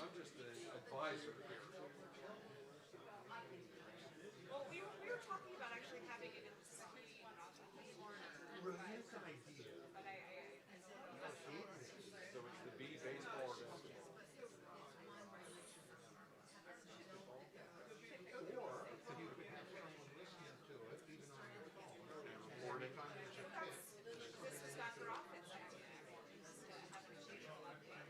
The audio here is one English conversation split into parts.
I'm just the advisor here. Well, we were talking about actually having it in the city, not at the corner. Brilliant idea. But I don't know. So it's the bee baseball disk. Or you could have someone listening to it, even on your phone. Recording. This was Dr. Offit's idea, actually, was to have an occasional update.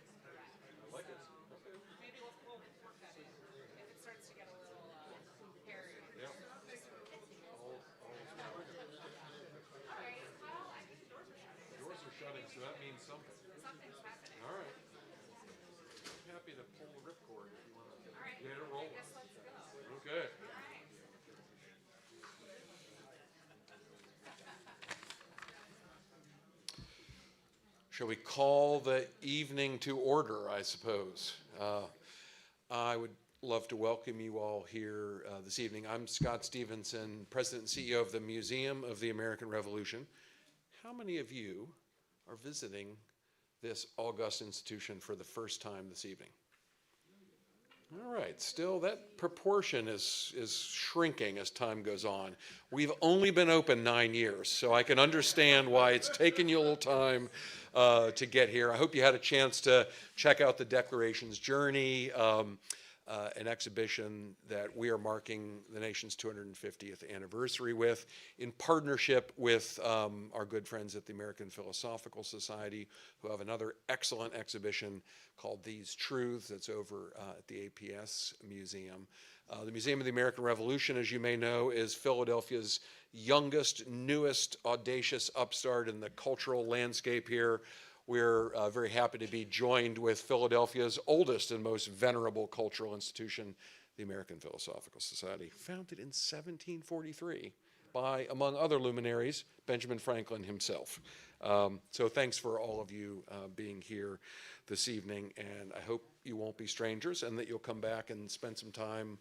Legacy. Okay. Maybe we'll work that in if it starts to get a little hairy. Yeah. All All right. Well, I think the doors are shutting. doors are shutting, so that means something. Something's happening. All right. I'm happy to pull the ripcord if you want to All right. get it I rolling. guess let's go. Okay. All right. Shall we call the evening to order, I suppose? I would love to welcome you all here this evening. I'm Scott Stevenson, President and CEO of the Museum of the American Revolution. How many of you are visiting this august institution for the first time this evening? All right, still that proportion is shrinking as time goes on. We've only been open 9 years, so I can understand why it's taken you a little time to get here. I hope you had a chance to check out the Declarations Journey, an exhibition that we are marking the nation's 250th anniversary with, in partnership with our good friends at the American Philosophical Society, who have another excellent exhibition called These Truths that's over at the APS Museum. The Museum of the American Revolution, as you may know, is Philadelphia's youngest, newest, audacious upstart in the cultural landscape here. We're very happy to be joined with Philadelphia's oldest and most venerable cultural institution, the American Philosophical Society, founded in 1743 by, among other luminaries, Benjamin Franklin himself. So thanks for all of you being here this evening, and I hope you won't be strangers and that you'll come back and spend some time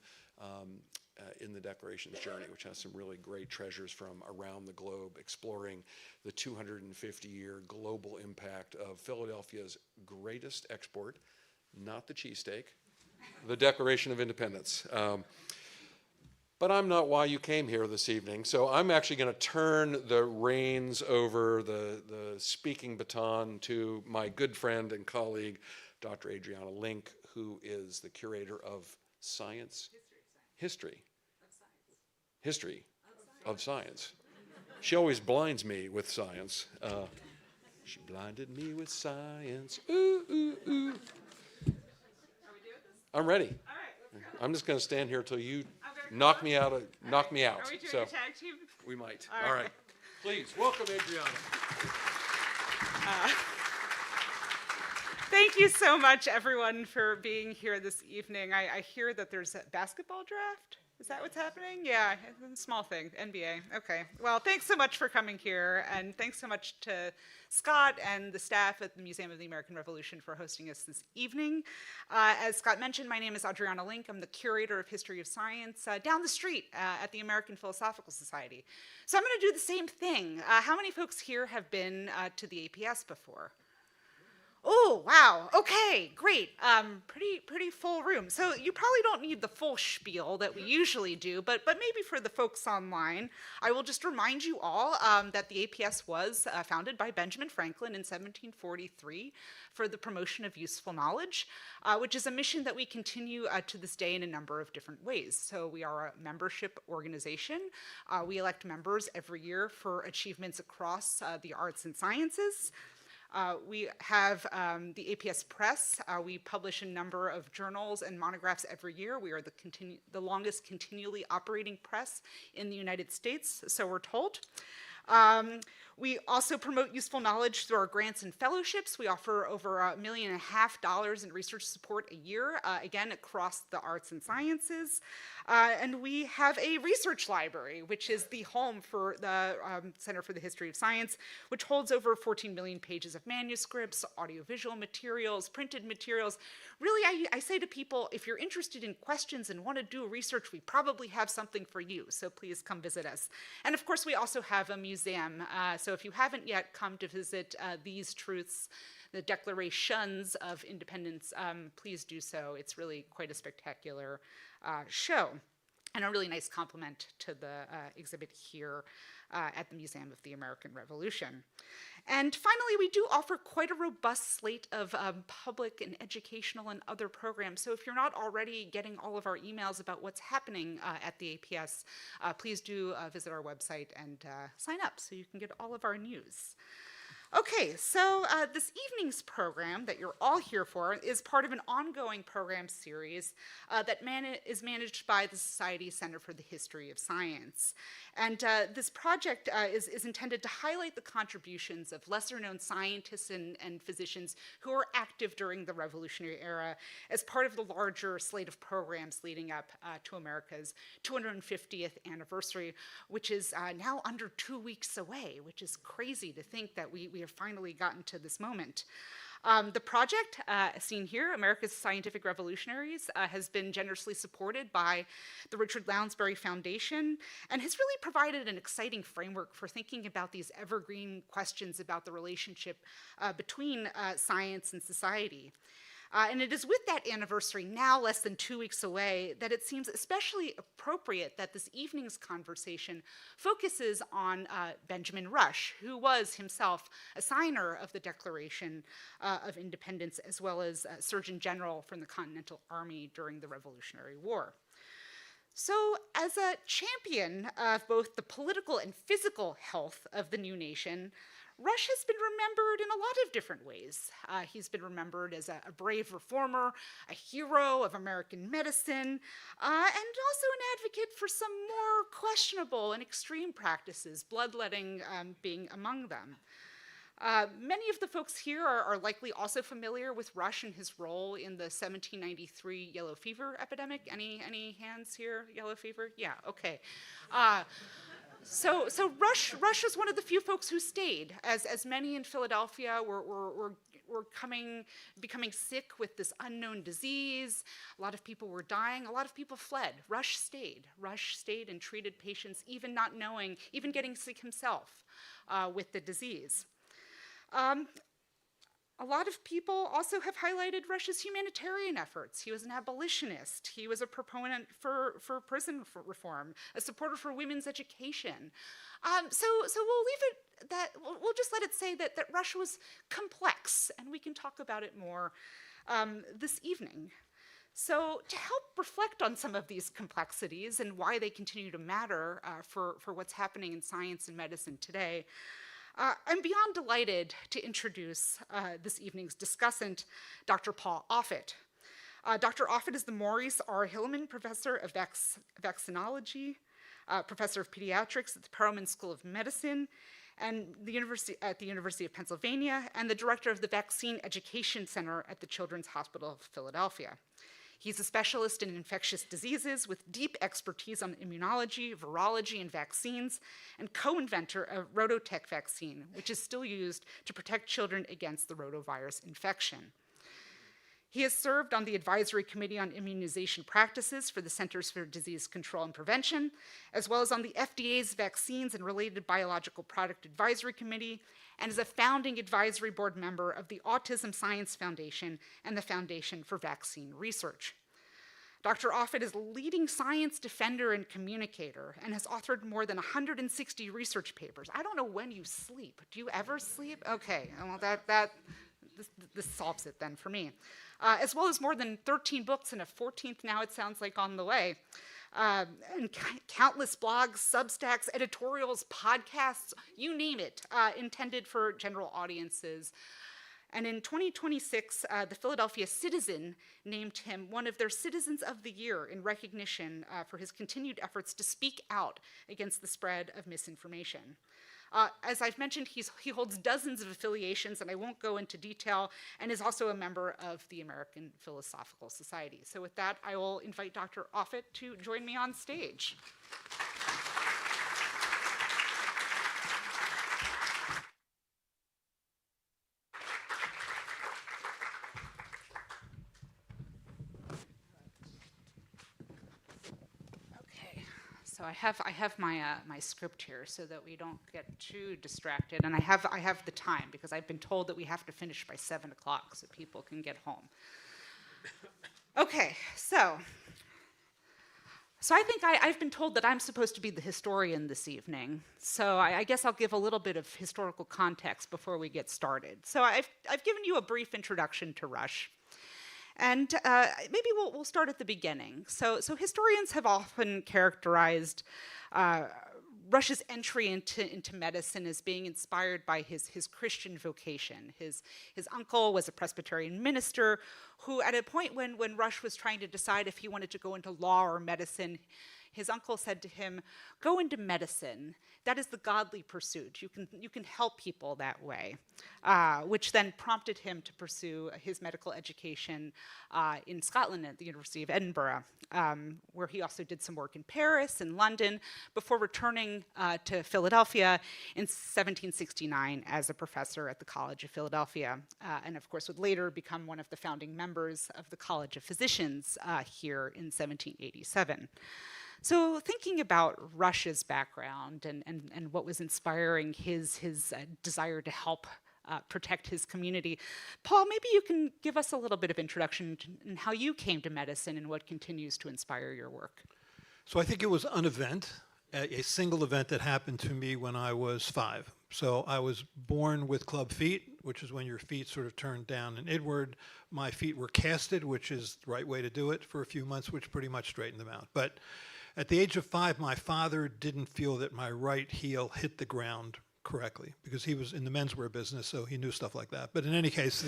in the Declarations Journey, which has some really great treasures from around the globe, exploring the 250-year global impact of Philadelphia's greatest export, not the cheesesteak, the Declaration of Independence. But I'm not why you came here this evening, so I'm actually going to turn the reins over, the speaking baton, to my good friend and colleague, Dr. Adriana Link, who is the curator of science. History of science. She always blinds me with science. She blinded me with science. Ooh, ooh, ooh. Are we doing this? I'm ready. All right, let's go. I'm just going to stand here till you Okay. knock me out. Knock me out. Are we doing So a tag team? we might. All All right. right. Please welcome Adriana. Thank you so much, everyone, for being here this evening. I hear that there's a basketball draft. Is that what's happening? Yeah, small thing, NBA. Okay. Well, thanks so much for coming here, and thanks so much to Scott and the staff at the Museum of the American Revolution for hosting us this evening. As Scott mentioned, my name is Adriana Link. I'm the curator of history of science down the street at the American Philosophical Society. So I'm going to do the same thing. How many folks here have been to the APS before? Oh, wow. Okay, great. Pretty full room. So you probably don't need the full spiel that we usually do, but maybe for the folks online, I will just remind you all that the APS was founded by Benjamin Franklin in 1743 for the promotion of useful knowledge, which is a mission that we continue to this day in a number of different ways. So we are a membership organization. We elect members every year for achievements across the arts and sciences. We have the APS Press. We publish a number of journals and monographs every year. We are the longest continually operating press in the United States, so we're told. We also promote useful knowledge through our grants and fellowships. We offer over $1.5 million in research support a year, again, across the arts and sciences. And we have a research library, which is the home for the Center for the History of Science, which holds over 14 million pages of manuscripts, audiovisual materials, printed materials. Really, I say to people, if you're interested in questions and want to do research, we probably have something for you, so please come visit us. And of course, we also have a museum museum. So if you haven't yet come to visit these truths, the Declarations of Independence, please do so. It's really quite a spectacular show, and a really nice complement to the exhibit here at the Museum of the American Revolution. And finally, we do offer quite a robust slate of public and educational and other programs. So if you're not already getting all of our emails about what's happening at the APS, please do visit our website and sign up so you can get all of our news. Okay, so this evening's program that you're all here for is part of an ongoing program series that is managed by the Society Center for the History of Science. And this project is intended to highlight the contributions of lesser-known scientists and physicians who were active during the Revolutionary era as part of the larger slate of programs leading up to America's 250th anniversary, which is now under 2 weeks away, which is crazy to think that we have finally gotten to this moment. The project, seen here, America's Scientific Revolutionaries, has been generously supported by the Richard Lounsbury Foundation and has really provided an exciting framework for thinking about these evergreen questions about the relationship between science and society. And it is with that anniversary, now less than 2 weeks away, that it seems especially appropriate that this evening's conversation focuses on Benjamin Rush, who was himself a signer of the Declaration of Independence, as well as Surgeon General from the Continental Army during the Revolutionary War. So, as a champion of both the political and physical health of the new nation, Rush has been remembered in a lot of different ways. He's been remembered as a brave reformer, a hero of American medicine, and also an advocate for some more questionable and extreme practices, bloodletting being among them. Many of the folks here are likely also familiar with Rush and his role in the 1793 yellow fever epidemic. Any hands here? Yellow fever? Yeah, okay. So Rush was one of the few folks who stayed, as many in Philadelphia were becoming sick with this unknown disease. A lot of people were dying. A lot of people fled. Rush stayed. Rush stayed and treated patients, even not knowing, even getting sick himself with the disease. A lot of people also have highlighted Rush's humanitarian efforts. He was an abolitionist. He was a proponent for prison reform, a supporter for women's education. So we'll leave it that, we'll just let it say that Rush was complex, and we can talk about it more this evening. So to help reflect on some of these complexities and why they continue to matter for what's happening in science and medicine today, I'm beyond delighted to introduce this evening's discussant, Dr. Paul Offit. Dr. Offit is the Maurice R. Hilleman Professor of Vaccinology, Professor of Pediatrics at the Perelman School of Medicine and at the University of Pennsylvania, and the Director of the Vaccine Education Center at the Children's Hospital of Philadelphia. He's a specialist in infectious diseases with deep expertise on immunology, virology, and vaccines, and co-inventor of Rototec vaccine, which is still used to protect children against the rotavirus infection. He has served on the Advisory Committee on Immunization Practices for the Centers for Disease Control and Prevention, as well as on the FDA's Vaccines and Related Biological Product Advisory Committee, and is a founding advisory board member of the Autism Science Foundation and the Foundation for Vaccine Research. Dr. Offit is a leading science defender and communicator and has authored more than 160 research papers. I don't know when you sleep. Do you ever sleep? Okay, well, this solves it then for me. As well as more than 13 books and a 14th now, it sounds like, on the way. And countless blogs, Substacks, editorials, podcasts, you name it, intended for general audiences. And in 2026, the Philadelphia Citizen named him one of their Citizens of the Year in recognition for his continued efforts to speak out against the spread of misinformation. As I've mentioned, he holds dozens of affiliations, and I won't go into detail, and is also a member of the American Philosophical Society. So with that, I will invite Dr. Offit to join me on stage. So I have my script here so that we don't get too distracted, and I have the time because I've been told that we have to finish by 7 o'clock so people can get home. Okay, so I think I've been told that I'm supposed to be the historian this evening. So I guess I'll give a little bit of historical context before we get started. So I've given you a brief introduction to Rush. And maybe we'll start at the beginning. So historians have often characterized Rush's entry into medicine as being inspired by his Christian vocation. His uncle was a Presbyterian minister who, at a point when Rush was trying to decide if he wanted to go into law or medicine, his uncle said to him, "Go into medicine. That is the godly pursuit. You can help people that way," which then prompted him to pursue his medical education in Scotland at the University of Edinburgh, where he also did some work in Paris and London before returning to Philadelphia in 1769 as a professor at the College of Philadelphia, and of course would later become one of the founding members of the College of Physicians here in 1787. So thinking about Rush's background and what was inspiring his desire to help protect his community, Paul, maybe you can give us a little bit of introduction in how you came to medicine and what continues to inspire your work. So I think it was an event, a single event that happened to me when I was 5. So I was born with club feet, which is when your feet sort of turn down and inward. My feet were casted, which is the right way to do it, for a few months, which pretty much straightened them out. But at the age of 5, my father didn't feel that my right heel hit the ground correctly because he was in the menswear business, so he knew stuff like that. But in any case,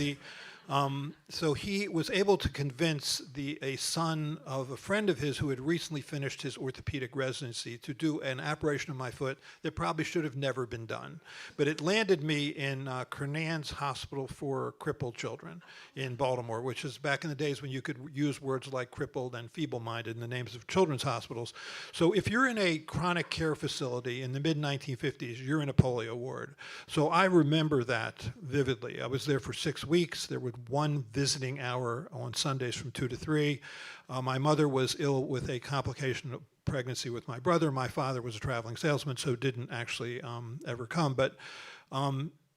so he was able to convince a son of a friend of his who had recently finished his orthopedic residency to do an operation of my foot that probably should have never been done. But it landed me in Kernan's Hospital for Crippled Children in Baltimore, which is back in the days when you could use words like crippled and feeble-minded in the names of children's hospitals. So if you're in a chronic care facility in the mid-1950s, you're in a polio ward. So I remember that vividly. I was there for 6 weeks. There were one visiting hour on Sundays from 2 to 3. My mother was ill with a complication of pregnancy with my brother. My father was a traveling salesman, so didn't actually ever come. But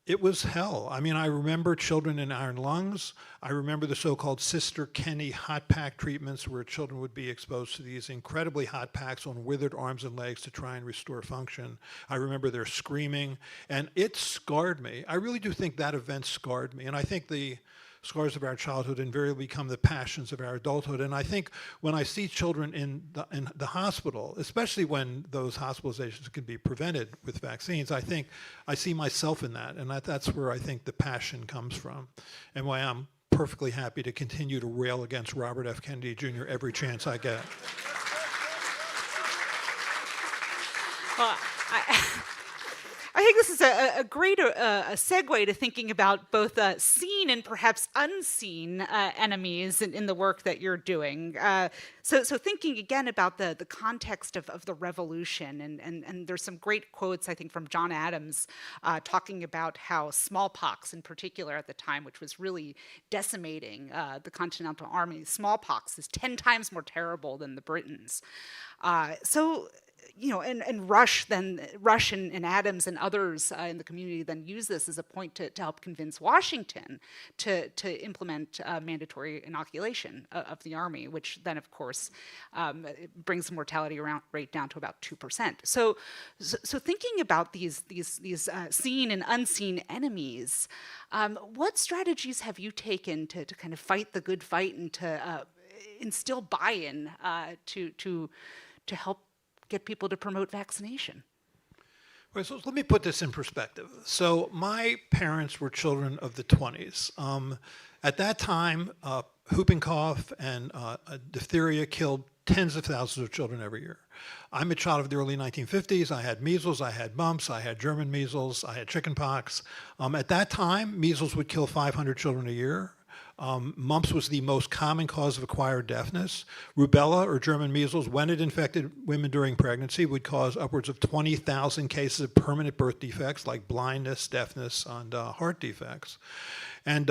it was hell. I mean, I remember children in iron lungs. I remember the so-called Sister Kenny hot pack treatments where children would be exposed to these incredibly hot packs on withered arms and legs to try and restore function. I remember their screaming, and it scarred me. I really do think that event scarred me, and I think the scars of our childhood invariably become the passions of our adulthood. And I think when I see children in the hospital, especially when those hospitalizations can be prevented with vaccines, I think I see myself in that. And that's where I think the passion comes from and why I'm perfectly happy to continue to rail against Robert F. Kennedy Jr. every chance I get. Well, I think this is a great a segue to thinking about both seen and perhaps unseen enemies in the work that you're doing. So thinking again about the context of the revolution, and there's some great quotes, I think, from John Adams talking about how smallpox in particular at the time, which was really decimating the Continental Army, smallpox is 10 times more terrible than the Britons. You know, and Rush and Adams and others in the community then use this as a point to help convince Washington to implement mandatory inoculation of the Army, which then, of course, brings the mortality rate down to about 2%. So thinking about these seen and unseen enemies, what strategies have you taken to kind of fight the good fight and to instill buy-in to help get people to promote vaccination? Well, so let me put this in perspective. So my parents were children of the 20s. At that time, whooping cough and diphtheria killed tens of thousands of children every year. I'm a child of the early 1950s. I had measles, I had mumps, I had German measles, I had chickenpox. At that time, measles would kill 500 children a year. Mumps was the most common cause of acquired deafness. Rubella, or German measles, when it infected women during pregnancy, would cause upwards of 20,000 cases of permanent birth defects like blindness, deafness, and heart defects. And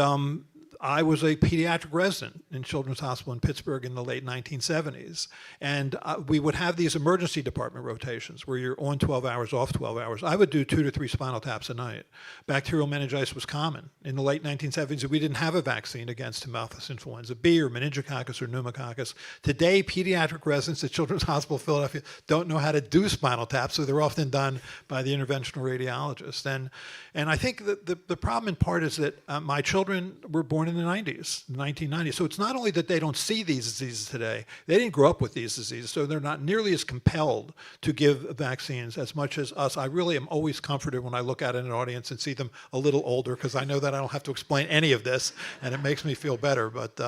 I was a pediatric resident in Children's Hospital in Pittsburgh in the late 1970s. And we would have these emergency department rotations where you're on 12 hours, off 12 hours. I would do 2 to 3 spinal taps a night. Bacterial meningitis was common. In the late 1970s, we didn't have a vaccine against Haemophilus influenza B or meningococcus or pneumococcus. Today, pediatric residents at Children's Hospital Philadelphia don't know how to do spinal taps, so they're often done by the interventional radiologist. And I think that the problem in part is that my children were born in the 90s, 1990s. So it's not only that they don't see these diseases today, they didn't grow up with these diseases, so they're not nearly as compelled to give vaccines as much as us. I really am always comforted when I look out at an audience and see them a little older, because I know that I don't have to explain any of this, and it makes me feel better. But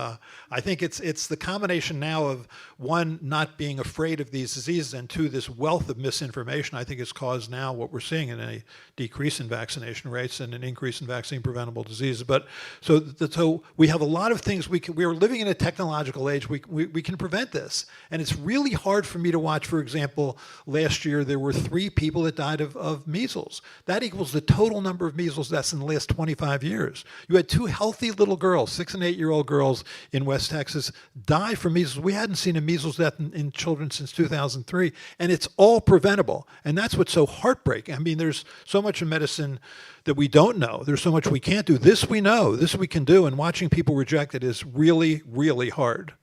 I think it's the combination now of, one, not being afraid of these diseases, and two, this wealth of misinformation I think has caused now what we're seeing in a decrease in vaccination rates and an increase in vaccine preventable diseases. But so we have a lot of things we are living in a technological age. We can prevent this, and it's really hard for me to watch. For example, last year there were 3 people that died of measles. That equals the total number of measles deaths in the last 25 years. You had 2 healthy little girls, 6 and 8-year-old girls in West Texas, die from measles. We hadn't seen a measles death in children since 2003, and it's all preventable. And that's what's so heartbreaking. I mean, there's so much in medicine that we don't know. There's so much we can't do. This we know. This we can do. And watching people reject it is really, really hard.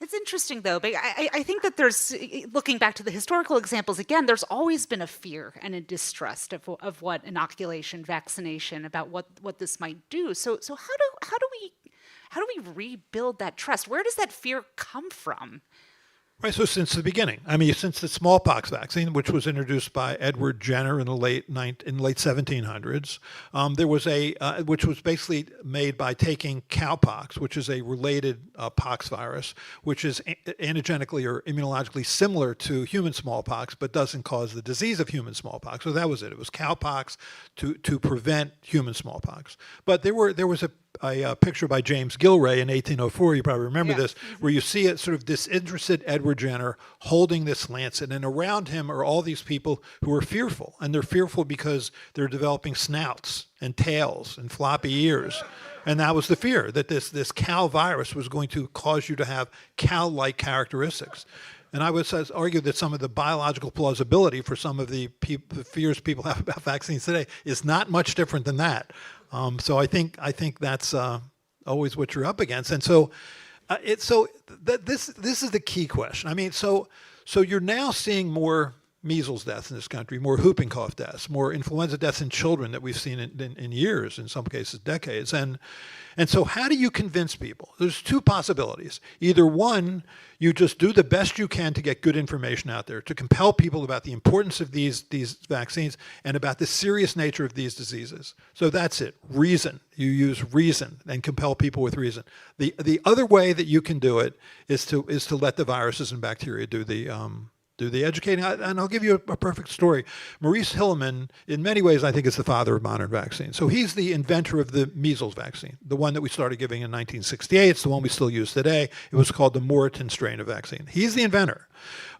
It's interesting, though, but I think that there's, looking back to the historical examples again, there's always been a fear and a distrust of what inoculation, vaccination, about what this might do. So how do we rebuild that trust? Where does that fear come from? Right, so since the beginning, I mean, since the smallpox vaccine, which was introduced by Edward Jenner in the late 1700s, there was which was basically made by taking cowpox, which is a related pox virus, which is antigenically or immunologically similar to human smallpox, but doesn't cause the disease of human smallpox. So that was it. It was cowpox to prevent human smallpox. But there was a picture by James Gilray in 1804, you probably remember this, where you see it sort of disinterested Edward Jenner holding this lancet, and around him are all these people who are fearful, and they're fearful because they're developing snouts and tails and floppy ears. And that was the fear, that this cow virus was going to cause you to have cow-like characteristics. And I would argue that some of the biological plausibility for some of the fears people have about vaccines today is not much different than that. So I think that's always what you're up against. And so this is the key question. I mean, so you're now seeing more measles deaths in this country, more whooping cough deaths, more influenza deaths in children that we've seen in years, in some cases decades. And so how do you convince people? There's 2 possibilities. Either one, you just do the best you can to get good information out there, to compel people about the importance of these vaccines and about the serious nature of these diseases. So that's it, reason. You use reason and compel people with reason. The other way that you can do it is to let the viruses and bacteria do the educating. And I'll give you a perfect story. Maurice Hilleman, in many ways, I think is the father of modern vaccines. So he's the inventor of the measles vaccine, the one that we started giving in 1968. It's the one we still use today. It was called the Moreton strain of vaccine. He's the inventor.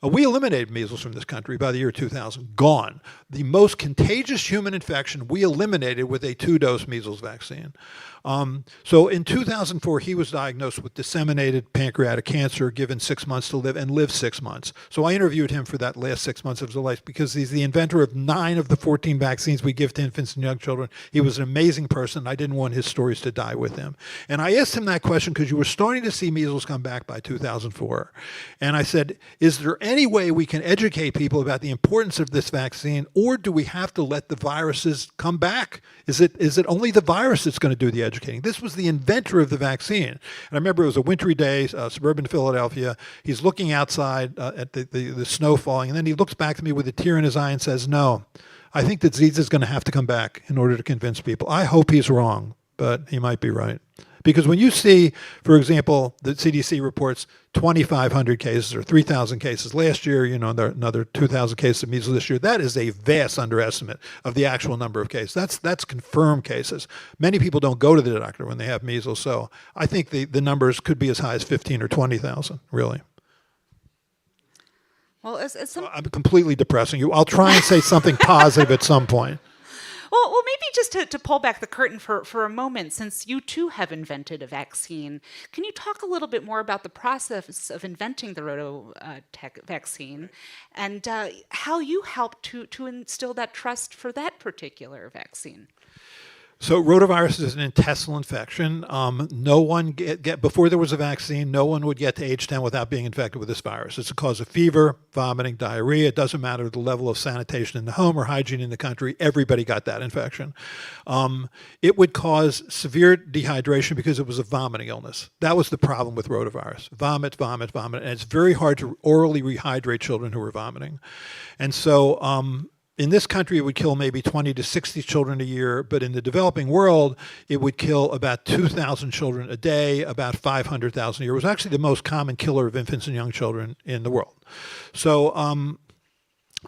We eliminated measles from this country by the year 2000. Gone. The most contagious human infection we eliminated with a 2-dose measles vaccine. So in 2004, he was diagnosed with disseminated pancreatic cancer, given 6 months to live, and lived 6 months. So I interviewed him for that last 6 months of his life because he's the inventor of 9 of the 14 vaccines we give to infants and young children. He was an amazing person. I didn't want his stories to die with him. And I asked him that question because you were starting to see measles come back by 2004. And I said, is there any way we can educate people about the importance of this vaccine, or do we have to let the viruses come back? Is it only the virus that's going to do the educating? This was the inventor of the vaccine. And I remember it was a wintry day, suburban Philadelphia. He's looking outside at the snow falling, and then he looks back to me with a tear in his eye and says, no, I think the disease is going to have to come back in order to convince people. I hope he's wrong, but he might be right. Because when you see, for example, the CDC reports 2,500 cases or 3,000 cases last year, another 2,000 cases of measles this year, that is a vast underestimate of the actual number of cases. That's confirmed cases. Many people don't go to the doctor when they have measles, so I think the numbers could be as high as 15 or 20,000, really. Well, I'm completely depressing you. I'll try and say something positive at some point. Well, maybe just to pull back the curtain for a moment, since you too have invented a vaccine, can you talk a little bit more about the process of inventing the rototech vaccine and how you helped to instill that trust for that particular vaccine? So rotavirus is an intestinal infection. No one before there was a vaccine, no one would get to age 10 without being infected with this virus. It's a cause of fever, vomiting, diarrhea. It doesn't matter the level of sanitation in the home or hygiene in the country. Everybody got that infection. It would cause severe dehydration because it was a vomiting illness. That was the problem with rotavirus. Vomit, vomit, vomit. And it's very hard to orally rehydrate children who are vomiting. And so in this country, it would kill maybe 20 to 60 children a year, but in the developing world, it would kill about 2,000 children a day, about 500,000 a year. It was actually the most common killer of infants and young children in the world. So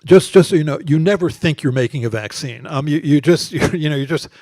just so you know, you never think you're making a vaccine. You're just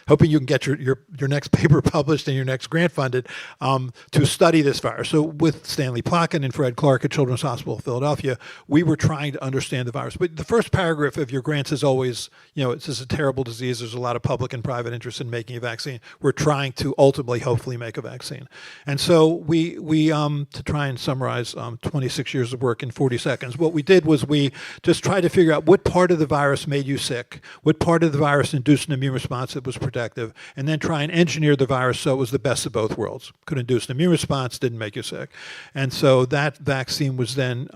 hoping you can get your next paper published and your next grant funded to study this virus. So with Stanley Plotkin and Fred Clark at Children's Hospital of Philadelphia, we were trying to understand the virus. But the first paragraph of your grants is always, this is a terrible disease. There's a lot of public and private interest in making a vaccine. We're trying to ultimately, hopefully, make a vaccine. And so we to try and summarize 26 years of work in 40 seconds, what we did was we just tried to figure out what part of the virus made you sick, what part of the virus induced an immune response that was protective, and then try and engineer the virus so it was the best of both worlds. Could induce an immune response, didn't make you sick. And so that vaccine was then,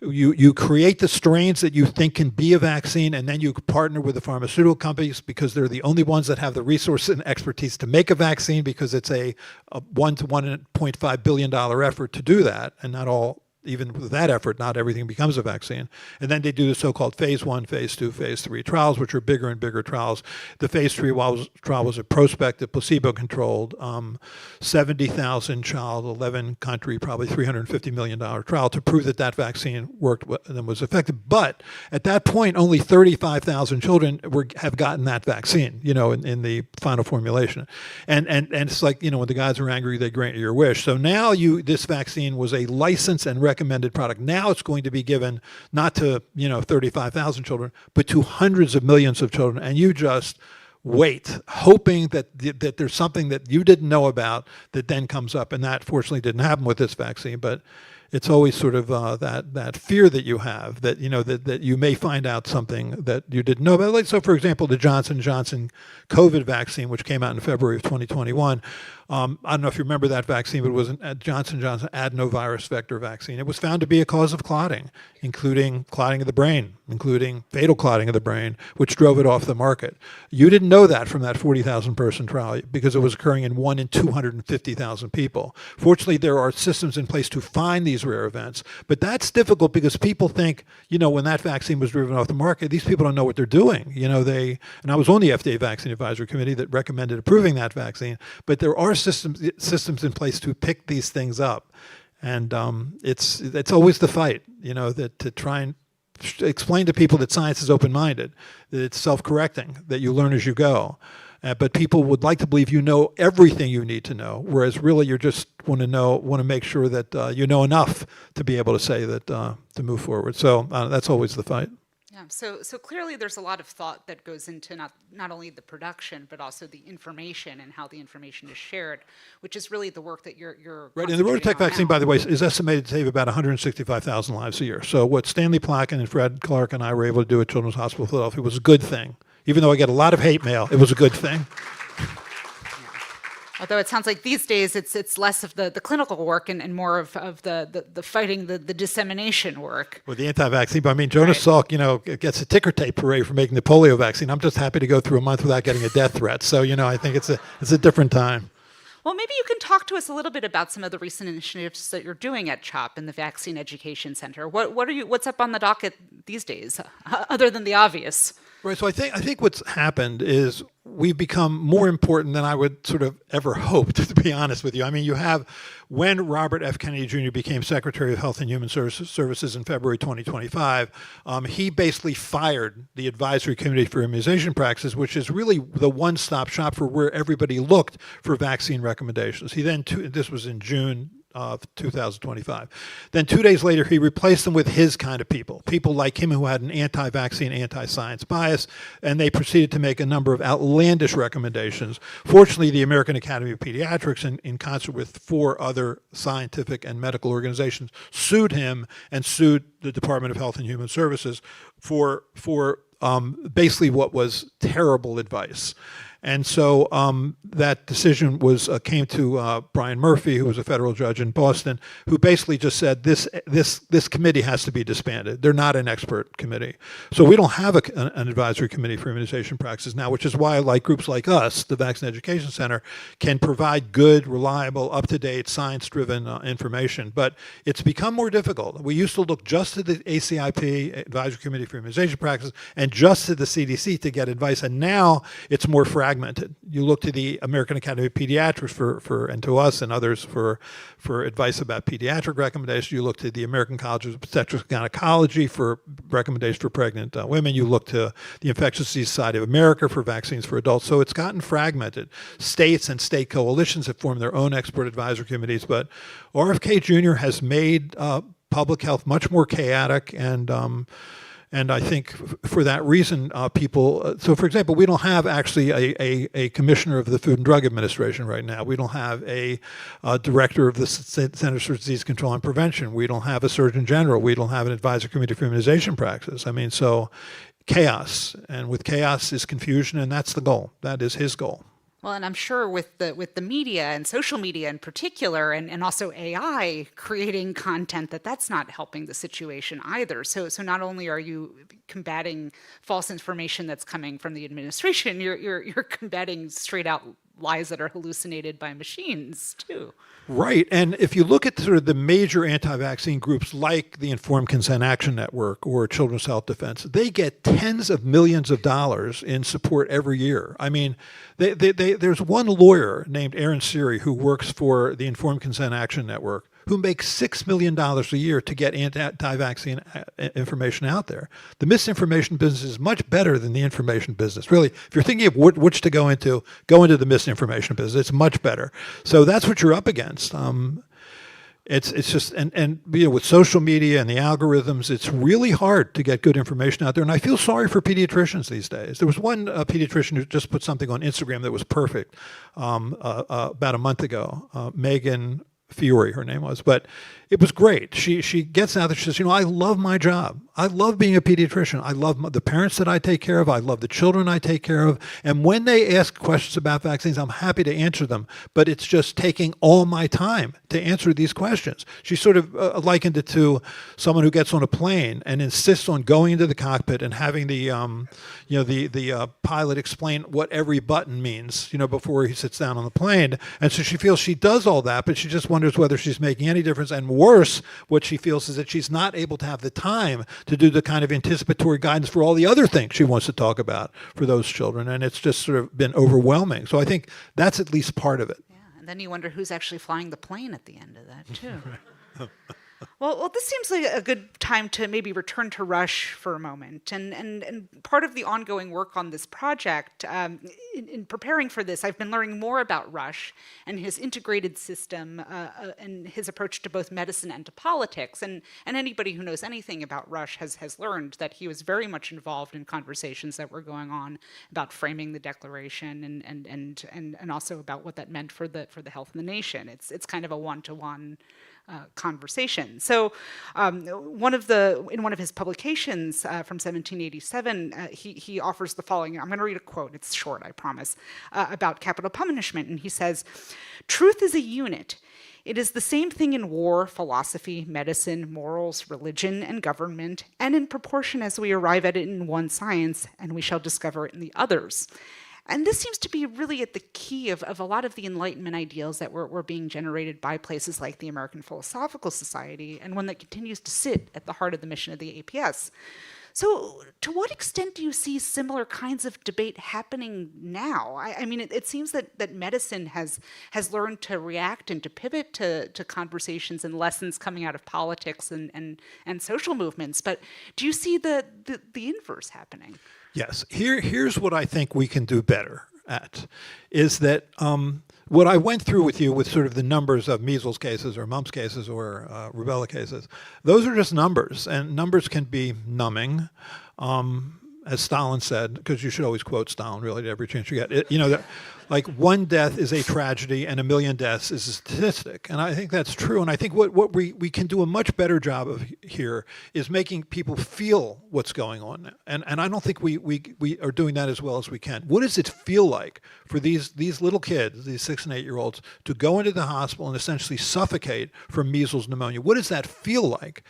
you create the strains that you think can be a vaccine, and then you partner with the pharmaceutical companies because they're the only ones that have the resources and expertise to make a vaccine, because it's a $1 to $1.5 billion effort to do that, and not all. Even with that effort, not everything becomes a vaccine. And then they do the so-called phase 1, phase 2, phase 3 trials, which are bigger and bigger trials. The phase 3 trial was a prospective, placebo-controlled, 70,000 child, 11 country, probably $350 million trial to prove that that vaccine worked and was effective. But at that point, only 35,000 children have gotten that vaccine, in the final formulation. And it's like, when the gods are angry, they grant you your wish. So now this vaccine was a licensed and recommended product. Now it's going to be given not to 35,000 children, but to hundreds of millions of children, and you just wait, hoping that there's something that you didn't know about that then comes up, and that fortunately didn't happen with this vaccine. But it's always sort of that fear that you have that that you may find out something that you didn't know about. So, for example, the Johnson & Johnson COVID vaccine, which came out in February of 2021. I don't know if you remember that vaccine, but it was a Johnson & Johnson adenovirus vector vaccine. It was found to be a cause of clotting, including clotting of the brain, including fatal clotting of the brain, which drove it off the market. You didn't know that from that 40,000 person trial because it was occurring in 1 in 250,000 people. Fortunately, there are systems in place to find these rare events, but that's difficult because people think, when that vaccine was driven off the market, these people don't know what they're doing. And I was on the FDA Vaccine Advisory Committee that recommended approving that vaccine, but there are systems in place to pick these things up, and it's always the fight, that to try and explain to people that science is open-minded, that it's self-correcting, that you learn as you go. But people would like to believe you know everything you need to know, whereas really you just want to make sure that you know enough to be able to say that to move forward. So that's always the fight. Yeah, so clearly there's a lot of thought that goes into not only the production, but also the information and how the information is shared, which is really the work that you're right. And the rototech vaccine, by the way, is estimated to save about 165,000 lives a year. So what Stanley Plotkin and Fred Clark and I were able to do at Children's Hospital of Philadelphia was a good thing. Even though I get a lot of hate mail, it was a good thing. Although it sounds like these days it's less of the clinical work and more of the fighting, the dissemination work. With the anti-vaccine, but I mean, Jonas Salk, gets a ticker tape parade for making the polio vaccine. I'm just happy to go through a month without getting a death threat. So, I think it's a different time. Well, maybe you can talk to us a little bit about some of the recent initiatives that you're doing at CHOP and the Vaccine Education Center. What's up on the docket these days, other than the obvious? Right. So I think what's happened is we've become more important than I would sort of ever hoped, to be honest with you. I mean, you have, when Robert F. Kennedy Jr. became Secretary of Health and Human Services in February 2025, he basically fired the Advisory Committee for Immunization Practices, which is really the one-stop shop for where everybody looked for vaccine recommendations. He then, this was in June of 2025. Then 2 days later, he replaced them with his kind of people like him who had an anti-vaccine, anti-science bias, and they proceeded to make a number of outlandish recommendations. Fortunately, the American Academy of Pediatrics, in concert with 4 other scientific and medical organizations, sued him and sued the Department of Health and Human Services for basically what was terrible advice. And so that decision came to Brian Murphy, who was a federal judge in Boston, who basically just said this committee has to be disbanded. They're not an expert committee. So we don't have an advisory committee for immunization practices now, which is why groups like us, the Vaccine Education Center, can provide good, reliable, up-to-date, science-driven information. But it's become more difficult. We used to look just to the ACIP, Advisory Committee for Immunization Practices, and just to the CDC to get advice. And now it's more fragmented. You look to the American Academy of Pediatrics and to us and others for advice about pediatric recommendations. You look to the American College of Obstetrics and Gynecology for recommendations for pregnant women. You look to the Infectious Disease Society of America for vaccines for adults. So it's gotten fragmented. States and state coalitions have formed their own expert advisory committees, but RFK Jr. has made public health much more chaotic, and I think for that reason, people, so for example, we don't have actually a commissioner of the Food and Drug Administration right now. We don't have a director of the Centers for Disease Control and Prevention. We don't have a Surgeon General. We don't have an advisory committee for immunization practices. I mean, so chaos, and with chaos is confusion, and that's the goal. That is his goal. Well, and I'm sure with the media and social media in particular, and also AI creating content, that's not helping the situation either. So not only are you combating false information that's coming from the administration, you're combating straight out lies that are hallucinated by machines too. Right, and if you look at sort of the major anti-vaccine groups like the Informed Consent Action Network or Children's Health Defense, they get tens of millions of dollars in support every year. I mean, there's one lawyer named Aaron Siri who works for the Informed Consent Action Network who makes $6 million a year to get anti-vaccine information out there. The misinformation business is much better than the information business. Really, if you're thinking of which to go into the misinformation business. It's much better. So that's what you're up against. It's just, and with social media and the algorithms, it's really hard to get good information out there. And I feel sorry for pediatricians these days. There was one pediatrician who just put something on Instagram that was perfect about a month ago, Megan Fiore, her name was, but it was great. She gets out there, she says, I love my job. I love being a pediatrician. I love the parents that I take care of. I love the children I take care of. And when they ask questions about vaccines, I'm happy to answer them, but it's just taking all my time to answer these questions. She sort of likened it to someone who gets on a plane and insists on going into the cockpit and having the pilot explain what every button means, before he sits down on the plane. And so she feels she does all that, but she just wonders whether she's making any difference. And worse, what she feels is that she's not able to have the time to do the kind of anticipatory guidance for all the other things she wants to talk about for those children. And it's just sort of been overwhelming. So I think that's at least part of it. Yeah, and then you wonder who's actually flying the plane at the end of that, too. Well, this seems like a good time to maybe return to Rush for a moment. And part of the ongoing work on this project, in preparing for this, I've been learning more about Rush and his integrated system and his approach to both medicine and to politics. And anybody who knows anything about Rush has learned that he was very much involved in conversations that were going on about framing the Declaration and also about what that meant for the health of the nation. It's kind of a one-to-one conversation. So in one of his publications from 1787, he offers the following. I'm going to read a quote. It's short, I promise, about capital punishment. And he says, "Truth is a unit. It is the same thing in war, philosophy, medicine, morals, religion, and government, and in proportion as we arrive at it in one science, and we shall discover it in the others." And this seems to be really at the key of a lot of the Enlightenment ideals that were being generated by places like the American Philosophical Society, and one that continues to sit at the heart of the mission of the APS. So to what extent do you see similar kinds of debate happening now? I mean, it seems that medicine has learned to react and to pivot to conversations and lessons coming out of politics and social movements, but do you see the inverse happening? Yes. Here's what I think we can do better at, is that what I went through with you with sort of the numbers of measles cases or mumps cases or rubella cases, those are just numbers, and numbers can be numbing. As Stalin said, because you should always quote Stalin really every chance you get. Like one death is a tragedy and 1 million deaths is a statistic. And I think that's true. And I think what we can do a much better job of here is making people feel what's going on. And I don't think we are doing that as well as we can. What does it feel like for these little kids, these 6 and 8 year olds, to go into the hospital and essentially suffocate from measles pneumonia? What does that feel like?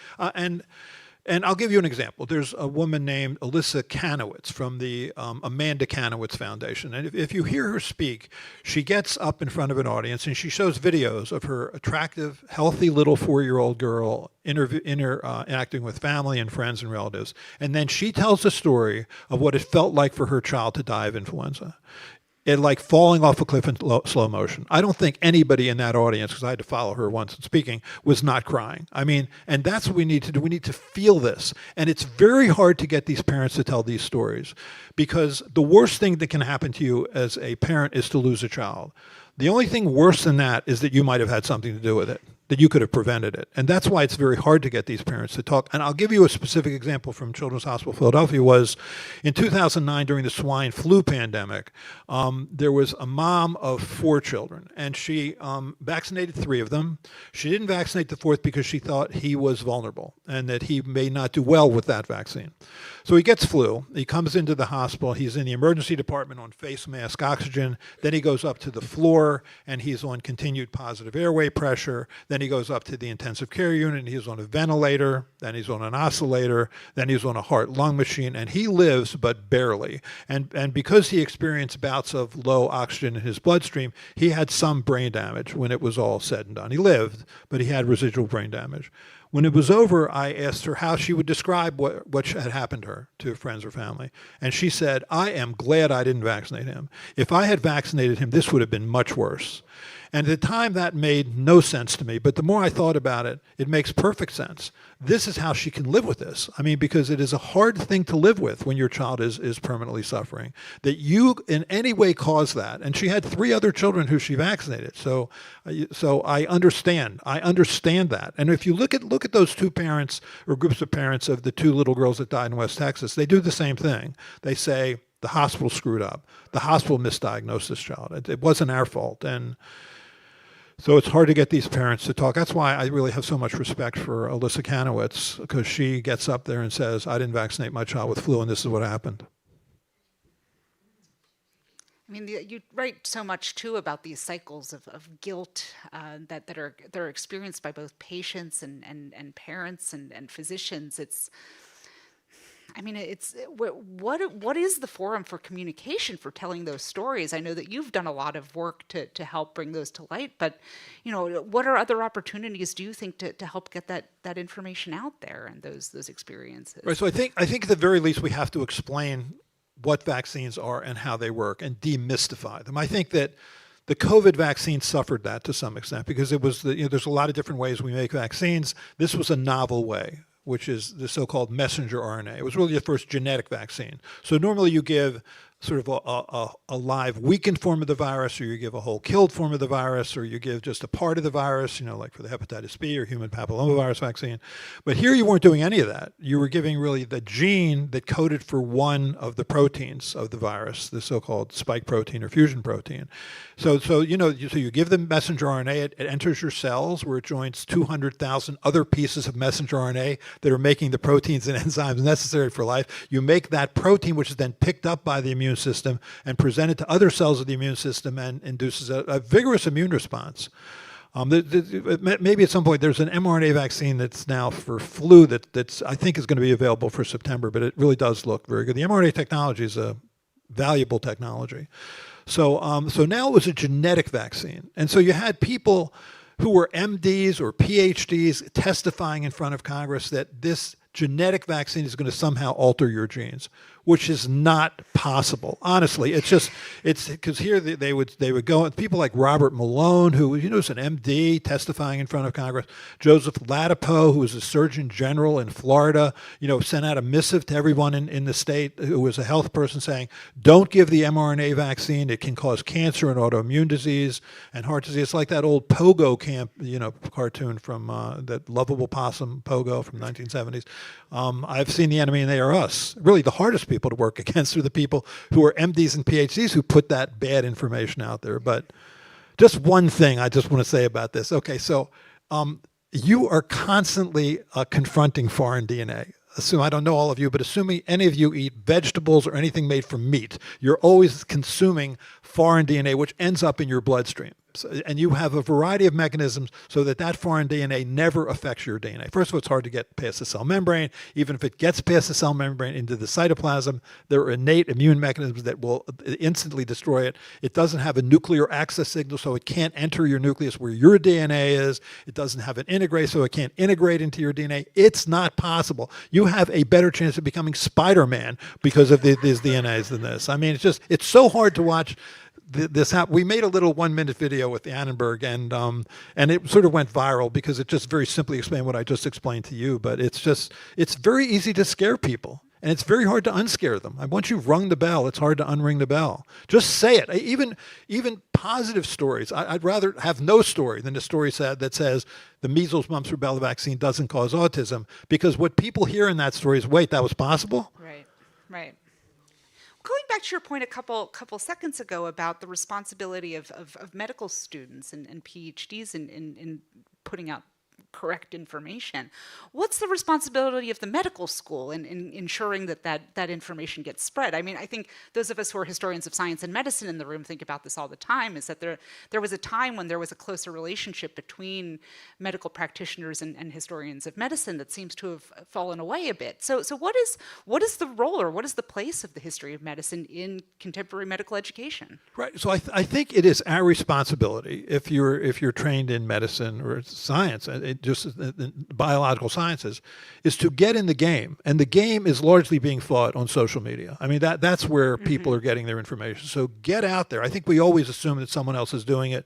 And I'll give you an example. There's a woman named Alyssa Kanowitz from the Amanda Kanowitz Foundation. And if you hear her speak, she gets up in front of an audience and she shows videos of her attractive, healthy little 4-year-old girl interacting with family and friends and relatives. And then she tells the story of what it felt like for her child to die of influenza. It like falling off a cliff in slow motion. I don't think anybody in that audience, because I had to follow her once in speaking, was not crying. I mean, and that's what we need to do. We need to feel this. And it's very hard to get these parents to tell these stories, because the worst thing that can happen to you as a parent is to lose a child. The only thing worse than that is that you might have had something to do with it, that you could have prevented it. And that's why it's very hard to get these parents to talk. And I'll give you a specific example from Children's Hospital Philadelphia. Was in 2009 during the swine flu pandemic, there was a mom of 4 children, and she vaccinated 3 of them. She didn't vaccinate the 4th because she thought he was vulnerable and that he may not do well with that vaccine. So he gets flu. He comes into the hospital. He's in the emergency department on face mask oxygen. Then he goes up to the floor, and he's on continued positive airway pressure. Then he goes up to the intensive care unit, and he's on a ventilator. Then he's on an oscillator. Then he's on a heart-lung machine, and he lives, but barely. And because he experienced bouts of low oxygen in his bloodstream, he had some brain damage when it was all said and done. He lived, but he had residual brain damage. When it was over, I asked her how she would describe what had happened to her, to friends or family. And she said, "I am glad I didn't vaccinate him. If I had vaccinated him, this would have been much worse." And at the time, that made no sense to me. But the more I thought about it, it makes perfect sense. This is how she can live with this. I mean, because it is a hard thing to live with when your child is permanently suffering. That you in any way caused that. And she had 3 other children who she vaccinated. So I understand. I understand that. And if you look at those 2 parents or groups of parents of the 2 little girls that died in West Texas, they do the same thing. They say, the hospital screwed up. The hospital misdiagnosed this child. It wasn't our fault. And so it's hard to get these parents to talk. That's why I really have so much respect for Alyssa Kanowitz, because she gets up there and says, I didn't vaccinate my child with flu, and this is what happened. I mean, you write so much too about these cycles of guilt that are experienced by both patients and parents and physicians. What is the forum for communication for telling those stories? I know that you've done a lot of work to help bring those to light, but what are other opportunities, do you think, to help get that information out there and those experiences? Right. So I think at the very least we have to explain what vaccines are and how they work and demystify them. I think that the COVID vaccine suffered that to some extent because it was there's a lot of different ways we make vaccines. This was a novel way, which is the so-called messenger RNA. It was really the first genetic vaccine. So normally you give sort of a live weakened form of the virus, or you give a whole killed form of the virus, or you give just a part of the virus, like for the hepatitis B or human papillomavirus vaccine. But here you weren't doing any of that. You were giving really the gene that coded for one of the proteins of the virus, the so-called spike protein or fusion protein. So you give the messenger RNA, it enters your cells where it joins 200,000 other pieces of messenger RNA that are making the proteins and enzymes necessary for life. You make that protein, which is then picked up by the immune system and presented to other cells of the immune system and induces a vigorous immune response. Maybe at some point there's an mRNA vaccine that's now for flu that's I think is going to be available for September, but it really does look very good. The mRNA technology is a valuable technology. So now it was a genetic vaccine. And so you had people who were MDs or PhDs testifying in front of Congress that this genetic vaccine is going to somehow alter your genes. which is not possible. Honestly, it's because here they would go, people like Robert Malone, who is an MD testifying in front of Congress, Joseph Ladapo, who was a Surgeon General in Florida, sent out a missive to everyone in the state who was a health person saying, don't give the mRNA vaccine. It can cause cancer and autoimmune disease and heart disease. It's like that old Pogo camp, cartoon from that lovable possum Pogo from 1970s. I've seen the enemy and they are us. Really, the hardest people to work against are the people who are MDs and PhDs who put that bad information out there. But just one thing I just want to say about this. Okay, so you are constantly confronting foreign DNA. I don't know all of you, but assuming any of you eat vegetables or anything made from meat, you're always consuming foreign DNA, which ends up in your bloodstream. And you have a variety of mechanisms so that foreign DNA never affects your DNA. First of all, it's hard to get past the cell membrane. Even if it gets past the cell membrane into the cytoplasm, there are innate immune mechanisms that will instantly destroy it. It doesn't have a nuclear access signal, so it can't enter your nucleus where your DNA is. It doesn't have an integrase, so it can't integrate into your DNA. It's not possible. You have a better chance of becoming Spider-Man because of these DNAs than this. I mean, it's so hard to watch this happen. We made a little 1-minute video with Annenberg, and it sort of went viral because it just very simply explained what I just explained to you. But it's very easy to scare people, and it's very hard to unscare them. Once you've rung the bell, it's hard to unring the bell. Just say it. Even positive stories. I'd rather have no story than a story that says the measles, mumps, rubella vaccine doesn't cause autism, because what people hear in that story is, wait, that was possible? Right. Going back to your point a couple seconds ago about the responsibility of medical students and PhDs in putting out correct information, what's the responsibility of the medical school in ensuring that information gets spread? I mean, I think those of us who are historians of science and medicine in the room think about this all the time, is that there was a time when there was a closer relationship between medical practitioners and historians of medicine that seems to have fallen away a bit. So what is the role, or what is the place of the history of medicine in contemporary medical education? Right. So I think it is our responsibility, if you're trained in medicine or science, just biological sciences, is to get in the game. And the game is largely being fought on social media. I mean, that's where people are getting their information. So get out there. I think we always assume that someone else is doing it.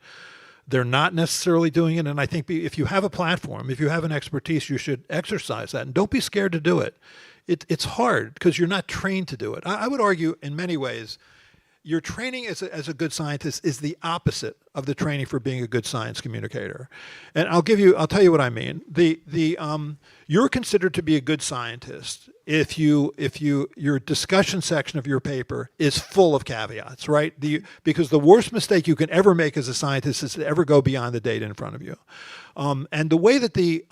They're not necessarily doing it. And I think if you have a platform, if you have an expertise, you should exercise that. And don't be scared to do it. It's hard because you're not trained to do it. I would argue in many ways, your training as a good scientist is the opposite of the training for being a good science communicator. And I'll tell you what I mean. You're considered to be a good scientist if your discussion section of your paper is full of caveats, right? Because the worst mistake you can ever make as a scientist is to ever go beyond the data in front of you. And the way that the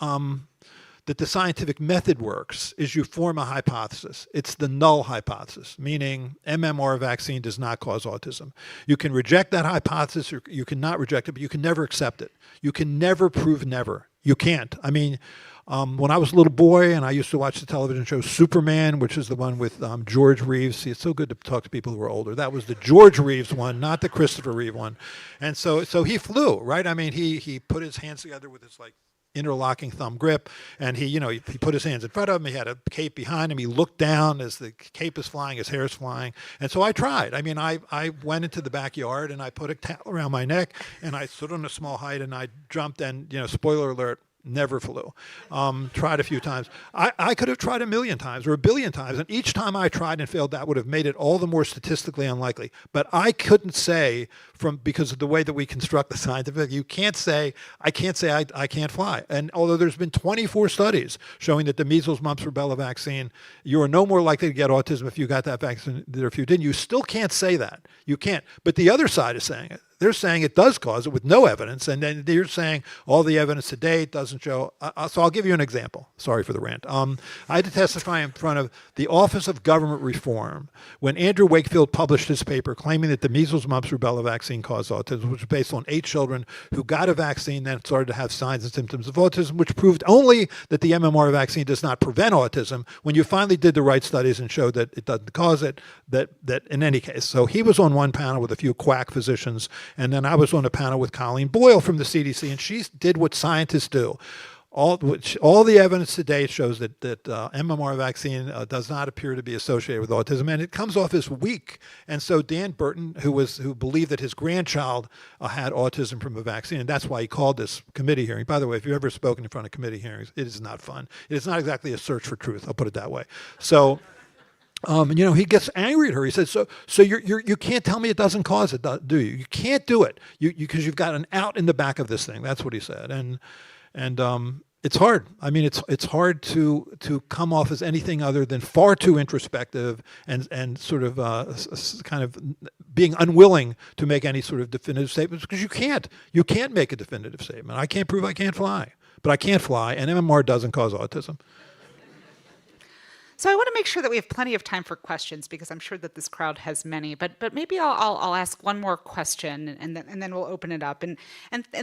scientific method works is you form a hypothesis. It's the null hypothesis, meaning MMR vaccine does not cause autism. You can reject that hypothesis, or you cannot reject it, but you can never accept it. You can never prove never. You can't. I mean, when I was a little boy and I used to watch the television show Superman, which is the one with George Reeves. See, it's so good to talk to people who are older. That was the George Reeves one, not the Christopher Reeve one. And so he flew, right? I mean, he put his hands together with his interlocking thumb grip, and he put his hands in front of him. He had a cape behind him. He looked down as the cape is flying, his hair is flying. And so I tried. I mean, I went into the backyard and I put a towel around my neck and I stood on a small height and I jumped, and spoiler alert, never flew. Tried a few times. I could have tried 1,000,000 times or 1,000,000,000 times, and each time I tried and failed, that would have made it all the more statistically unlikely. But I couldn't say, because of the way that we construct the scientific, I can't say I can't fly. And although there's been 24 studies showing that the measles, mumps, rubella vaccine, you are no more likely to get autism if you got that vaccine than if you didn't. You still can't say that. You can't. But the other side is saying it. They're saying it does cause it with no evidence, and then they're saying all the evidence to date doesn't show. So I'll give you an example. Sorry for the rant. I had to testify in front of the Office of Government Reform when Andrew Wakefield published his paper claiming that the measles, mumps, rubella vaccine caused autism, which was based on 8 children who got a vaccine, then started to have signs and symptoms of autism, which proved only that the MMR vaccine does not prevent autism. When you finally did the right studies and showed that it doesn't cause it, that in any case. So he was on one panel with a few quack physicians, and then I was on a panel with Colleen Boyle from the CDC, and she did what scientists do. All the evidence today shows that MMR vaccine does not appear to be associated with autism, and it comes off as weak. And so Dan Burton, who believed that his grandchild had autism from a vaccine, and that's why he called this committee hearing. By the way, if you've ever spoken in front of committee hearings, it is not fun. It is not exactly a search for truth. I'll put it that way. So. He gets angry at her. He says, "So you can't tell me it doesn't cause it, do you? You can't do it, because you've got an out in the back of this thing." That's what he said, and it's hard. I mean, it's hard to come off as anything other than far too introspective and sort of kind of being unwilling to make any sort of definitive statements, because you can't make a definitive statement. I can't prove I can't fly, but I can't fly, and MMR doesn't cause autism. So I want to make sure that we have plenty of time for questions, because I'm sure that this crowd has many. But maybe I'll ask one more question, and then we'll open it up. And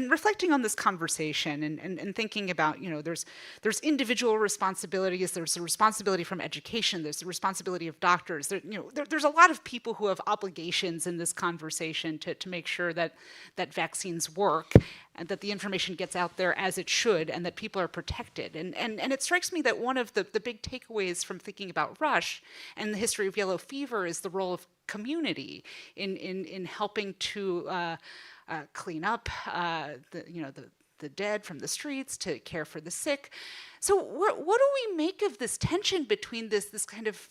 reflecting on this conversation and thinking about, there's individual responsibilities. There's the responsibility from education. There's the responsibility of doctors. There's a lot of people who have obligations in this conversation to make sure that vaccines work, and that the information gets out there as it should, and that people are protected. And it strikes me that one of the big takeaways from thinking about Rush and the history of yellow fever is the role of community in helping to clean up the dead from the streets, to care for the sick. So what do we make of this tension between this kind of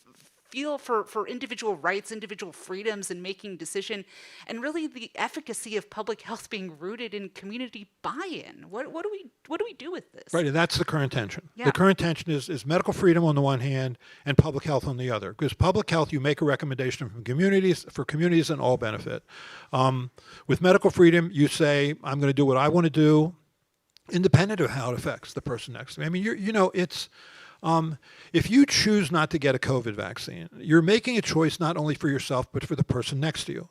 feel for individual rights, individual freedoms, and making decision, and really the efficacy of public health being rooted in community buy-in? What do we do with this? Right, and that's the current tension. Yeah. The current tension is medical freedom on the one hand and public health on the other. Because public health, you make a recommendation for communities and all benefit. With medical freedom, you say, I'm going to do what I want to do, independent of how it affects the person next to me. I mean, it's... if you choose not to get a COVID vaccine, you're making a choice not only for yourself, but for the person next to you.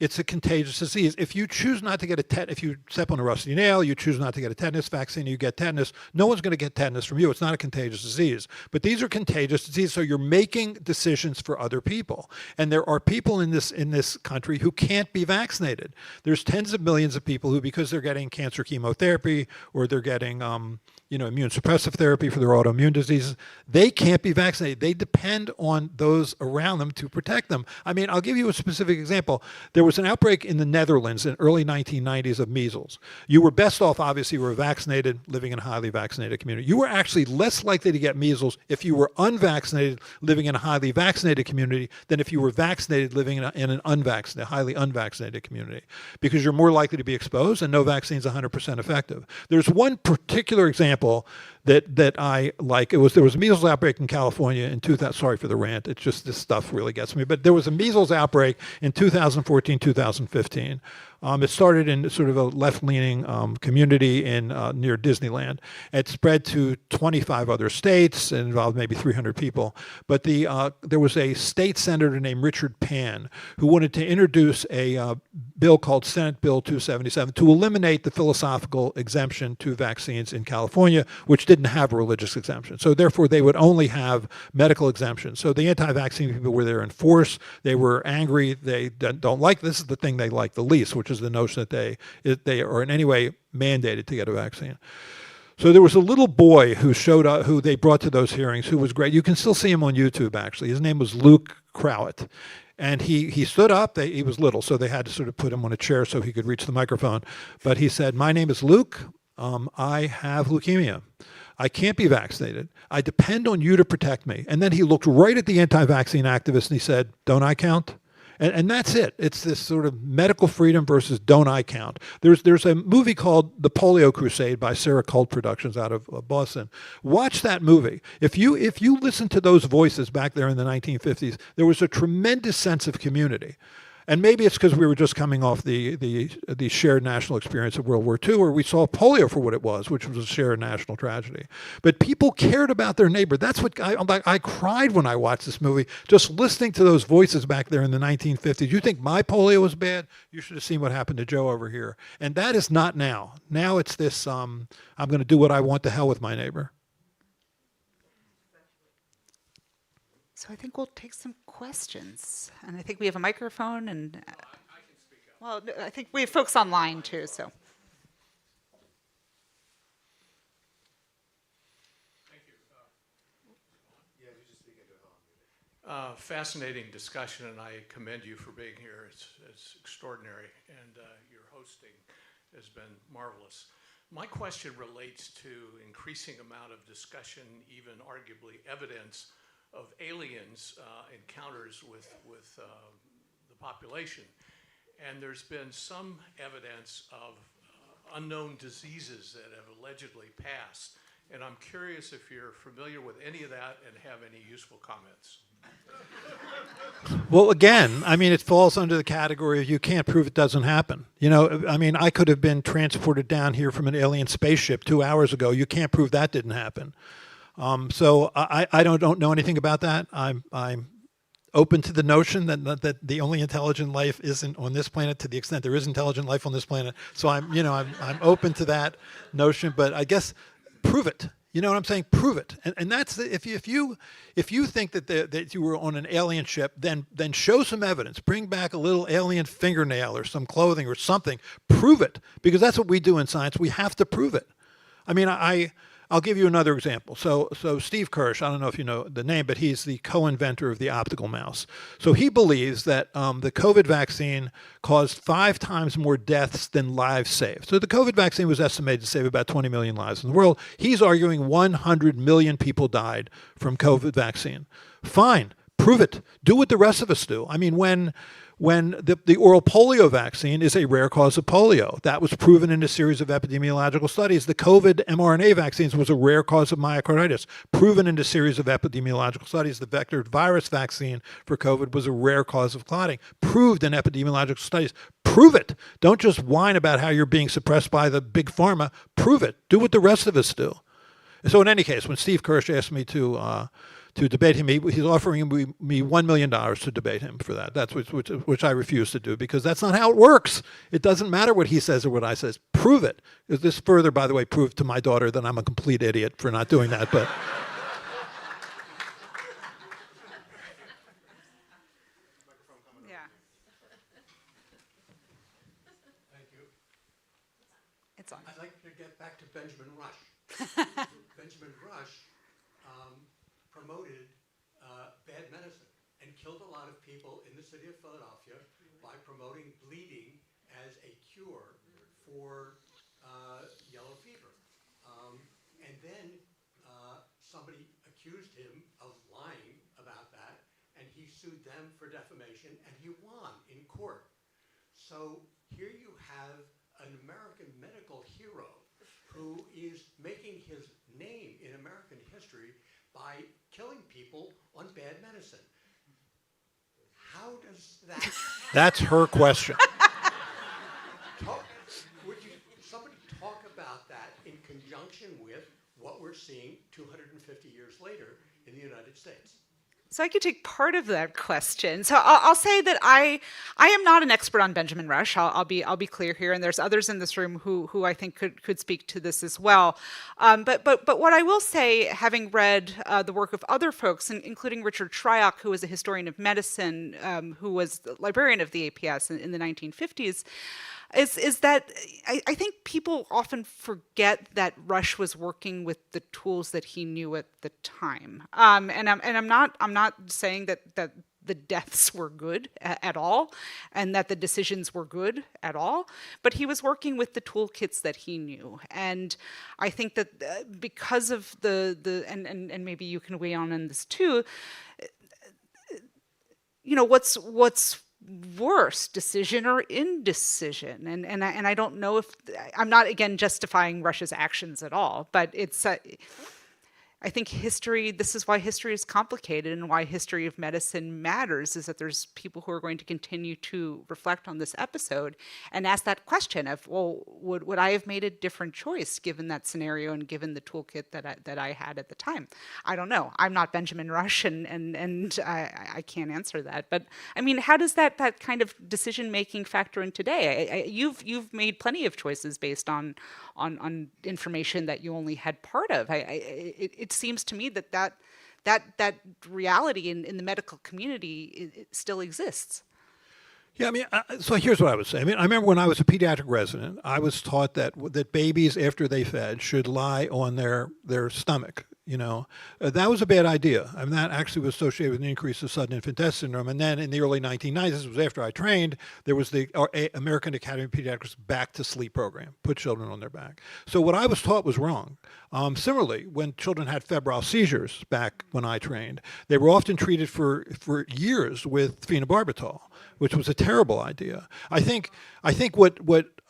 It's a contagious disease. If you choose not to get if you step on a rusty nail, you choose not to get a tetanus vaccine, you get tetanus, no one's going to get tetanus from you. It's not a contagious disease. But these are contagious diseases, so you're making decisions for other people. And there are people in this country who can't be vaccinated. There's tens of millions of people who, because they're getting cancer chemotherapy, or they're getting immune suppressive therapy for their autoimmune diseases, they can't be vaccinated. They depend on those around them to protect them. I mean, I'll give you a specific example. There was an outbreak in the Netherlands in early 1990s of measles. You were best off, obviously, you were vaccinated, living in a highly vaccinated community. You were actually less likely to get measles if you were unvaccinated, living in a highly vaccinated community, than if you were vaccinated, living in an unvaccinated, highly unvaccinated community, because you're more likely to be exposed, and no vaccine is 100% effective. There's one particular example that I like. There was a measles outbreak in California in 2000. Sorry for the rant. It's just this stuff really gets me. But there was a measles outbreak in 2014, 2015. It started in sort of a left-leaning community in near Disneyland. It spread to 25 other states and involved maybe 300 people. But there was a state senator named Richard Pan who wanted to introduce a bill called Senate Bill 277 to eliminate the philosophical exemption to vaccines in California, which didn't have a religious exemption. So therefore, they would only have medical exemptions. So the anti-vaccine people were there in force. They were angry. They don't like, this is the thing they like the least, which is the notion that they are in any way mandated to get a vaccine. So there was a little boy who showed up, who they brought to those hearings, who was great. You can still see him on YouTube, actually. His name was Luke Crowett. And he stood up. He was little, so they had to sort of put him on a chair so he could reach the microphone. But he said, "My name is Luke. I have leukemia. I can't be vaccinated. I depend on you to protect me." And then he looked right at the anti-vaccine activists and he said, "Don't I count?" And that's it. It's this sort of medical freedom versus don't I count. There's a movie called The Polio Crusade by Sarah Cult Productions out of Boston. Watch that movie. If you listen to those voices back there in the 1950s, there was a tremendous sense of community. And maybe it's because we were just coming off the shared national experience of World War II, where we saw polio for what it was, which was a shared national tragedy. But people cared about their neighbor. That's what I cried when I watched this movie, just listening to those voices back there in the 1950s. You think my polio was bad? You should have seen what happened to Joe over here. And that is not now. Now it's this, I'm going to do what I want, to hell with my neighbor. So I think we'll take some questions, and I think we have a microphone, and I can speak up. well, I think we have folks online too. So Fascinating discussion, and I commend you for being here. It's extraordinary, and your hosting has been marvelous. My question relates to increasing amount of discussion, even arguably evidence of aliens encounters with the population. And there's been some evidence of unknown diseases that have allegedly passed. And I'm curious if you're familiar with any of that and have any useful comments. Well, again, I mean, it falls under the category of you can't prove it doesn't happen. You know, I mean, I could have been transported down here from an alien spaceship 2 hours ago. You can't prove that didn't happen. So I don't know anything about that. I'm open to the notion that the only intelligent life isn't on this planet, to the extent there is intelligent life on this planet. So I'm open to that notion, but I guess prove it. You know what I'm saying? Prove it. And that's if you think that you were on an alien ship, then show some evidence. Bring back a little alien fingernail or some clothing or something. Prove it, because that's what we do in science. We have to prove it. I mean, I'll give you another example. So Steve Kirsch, I don't know if you know the name, but he's the co-inventor of the optical mouse. So he believes that the COVID vaccine caused 5 times more deaths than lives saved. So the COVID vaccine was estimated to save about 20 million lives in the world. He's arguing 100 million people died from COVID vaccine. Fine, prove it. Do what the rest of us do. I mean, when the oral polio vaccine is a rare cause of polio. That was proven in a series of epidemiological studies. The COVID mRNA vaccines was a rare cause of myocarditis, proven in a series of epidemiological studies. The vector virus vaccine for COVID was a rare cause of clotting, proved in epidemiological studies. Prove it. Don't just whine about how you're being suppressed by the big pharma. Prove it. Do what the rest of us do. So in any case, when Steve Kirsch asked me to debate him, he's offering me $1 million to debate him for that. That's which I refuse to do, because that's not how it works. It doesn't matter what he says or what I says. Prove it. This further, by the way, proved to my daughter that I'm a complete idiot for not doing that. But Yeah. Thank you. It's on. I'd like to get back to Benjamin Rush. Benjamin Rush promoted bad medicine and killed a lot of people in the city of Philadelphia by promoting bleeding as a cure for yellow fever. And then somebody accused him of lying about that, and he sued them for defamation, and he won in court. So here you have an American medical hero who is making his name in American history by killing people on bad medicine. How does that... that's her question. Would somebody talk about that in conjunction with what we're seeing 250 years later in the United States? So I could take part of that question. So I'll say that I am not an expert on Benjamin Rush. I'll be clear here, and there's others in this room who I think could speak to this as well. But what I will say, having read the work of other folks, including Richard Shryock, who was a historian of medicine, who was the librarian of the APS in the 1950s, is that I think people often forget that Rush was working with the tools that he knew at the time. And I'm not saying that the deaths were good at all, and that the decisions were good at all, but he was working with the toolkits that he knew. And I think that because of and maybe you can weigh on this too, you know, what's worse, decision or indecision? And I don't know if, I'm not again justifying Rush's actions at all, but it's I think history, this is why history is complicated and why history of medicine matters, is that there's people who are going to continue to reflect on this episode and ask that question of, well, would I have made a different choice given that scenario and given the toolkit that I had at the time? I don't know. I'm not Benjamin Rush, and I can't answer that. But I mean, how does that kind of decision-making factor in today? You've made plenty of choices based on information that you only had part of. It seems to me that reality in the medical community it still exists. Yeah, I mean, so here's what I would say. I mean, I remember when I was a pediatric resident, I was taught that babies, after they fed, should lie on their stomach, That was a bad idea. I mean, that actually was associated with an increase of sudden infant death syndrome. And then in the early 1990s, this was after I trained, there was the American Academy of Pediatrics Back to Sleep program, put children on their back. So what I was taught was wrong. Similarly, when children had febrile seizures back when I trained, they were often treated for years with phenobarbital, which was a terrible idea. I think what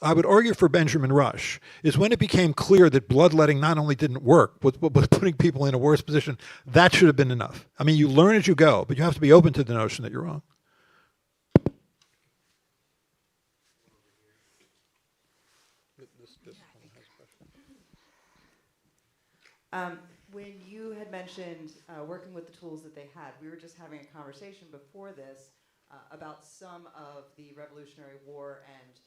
I would argue for Benjamin Rush is when it became clear that bloodletting not only didn't work, but was putting people in a worse position, that should have been enough. I mean, you learn as you go, but you have to be open to the notion that you're wrong. When you had mentioned working with the tools that they had, we were just having a conversation before this about some of the Revolutionary War and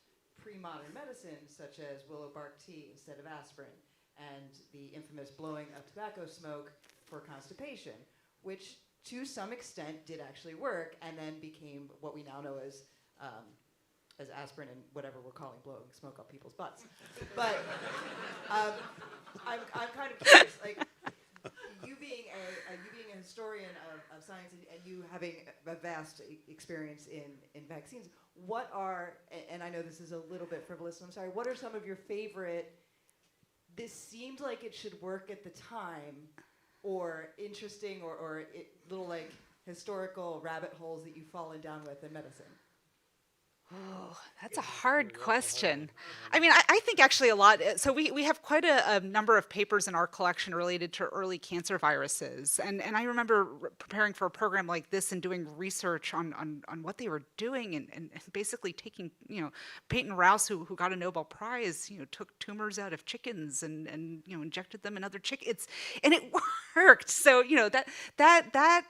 pre-modern medicines, such as willow bark tea instead of aspirin, and the infamous blowing of tobacco smoke for constipation, which to some extent did actually work, and then became what we now know as aspirin and whatever we're calling blowing smoke up people's butts. But I'm kind of curious, like, you being a historian of science and you having a vast experience in vaccines, what are, and I know this is a little bit frivolous, so I'm sorry, what are some of your favorite, this seemed like it should work at the time, or interesting, or little like historical rabbit holes that you've fallen down with in medicine? Oh, that's a hard question. I mean, I think actually a lot. So we have quite a number of papers in our collection related to early cancer viruses. And I remember preparing for a program like this and doing research on what they were doing and basically taking, Peyton Rouse, who got a Nobel Prize, took tumors out of chickens and injected them in other chickens. And it worked. So, that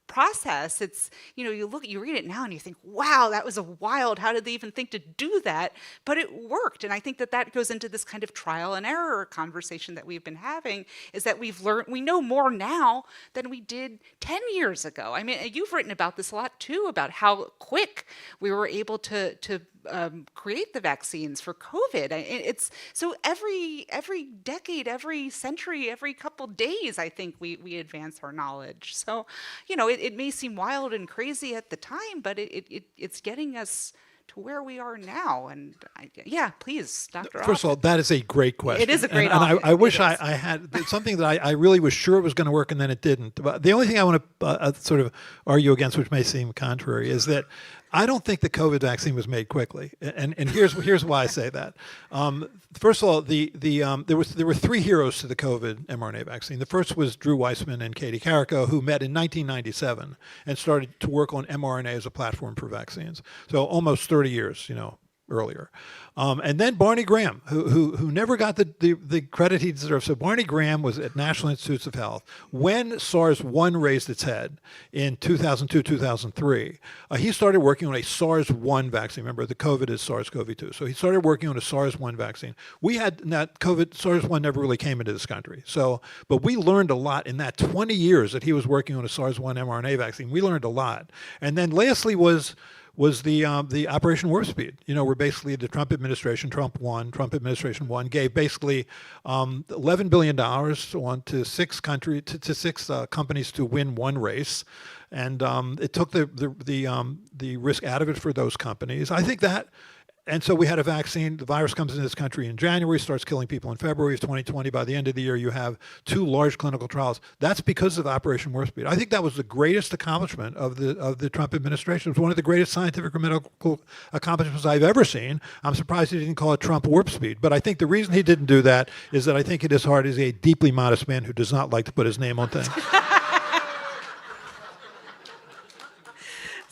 process, it's, you read it now and you think, wow, that was a wild, how did they even think to do that? But it worked. And I think that goes into this kind of trial and error conversation that we've been having, is that we know more now than we did 10 years ago. I mean, you've written about this a lot too, about how quick we were able to create the vaccines for COVID. It's so every decade, every century, every couple days, I think we advance our knowledge. So, it may seem wild and crazy at the time, but it's getting us to where we are now. And please, Dr. First of all, that is a great question. It is a great and I wish it is. I had something that I really was sure it was going to work and then it didn't. But the only thing I want to sort of argue against, which may seem contrary, is that I don't think the COVID vaccine was made quickly, and here's why I say that. First of all, there were three heroes to the COVID mRNA vaccine. The first was Drew Weissman and Katie Carrico, who met in 1997 and started to work on mRNA as a platform for vaccines. So almost 30 years, earlier. And then Barney Graham, who never got the credit he deserved. So Barney Graham was at National Institutes of Health when SARS-1 raised its head in 2002, 2003. He started working on a SARS-1 vaccine. Remember, the COVID is SARS-CoV-2. So he started working on a SARS-1 vaccine. SARS-1 never really came into this country. But we learned a lot in that 20 years that he was working on a SARS-1 mRNA vaccine. We learned a lot. And then lastly was the Operation Warp Speed, where basically the Trump administration gave basically $11 billion to six companies to win one race, and it took the risk out of it for those companies. I think that. And so we had a vaccine. The virus comes into this country in January, starts killing people in February of 2020. By the end of the year, you have 2 large clinical trials. That's because of Operation Warp Speed. I think that was the greatest accomplishment of the Trump administration. It was one of the greatest scientific or medical accomplishments I've ever seen. I'm surprised he didn't call it Trump Warp Speed. But I think the reason he didn't do that is that I think it is hard as a deeply modest man who does not like to put his name on things.